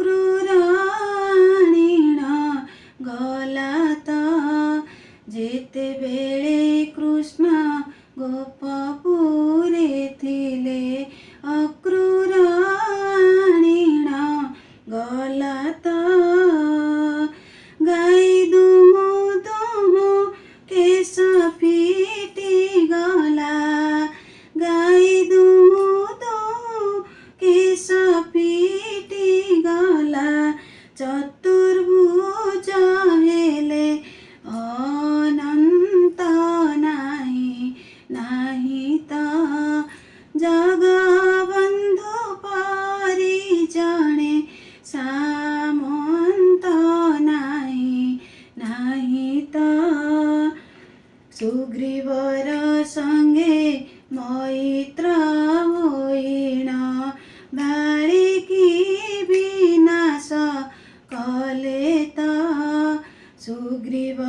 ଅକ୍ରୁରାଣୀଣ ଗଲା ଯେତେବେଳେ କୃଷ୍ଣ ଗୋପପୁରେ ଥିଲେ। ଅକ୍ରୁରାଣୀଣ ଗଲା ଗାଈ ଦୁମୁ ଦୁମୁ କେଶ ଫିଟିଗଲା। ଗାଈ ଦୁମୁ ଦୁମୁ କେଶ ଫିଟିଗଲା। ଚତୁର୍ଭୁଜ ହେଲେ ଅନନ୍ତ ନାହିଁ ତ ଜଗବନ୍ଧୁ ପରି ଜଣେ ସାମନ୍ତ ନାହିଁ ତ। ସୁଗ୍ରୀବର ସଙ୍ଗେ ମୈତ୍ର ହୋଇଣ ବାଳିକି ବିନାଶ କଲେ ତ। ସୁଗ୍ରୀବ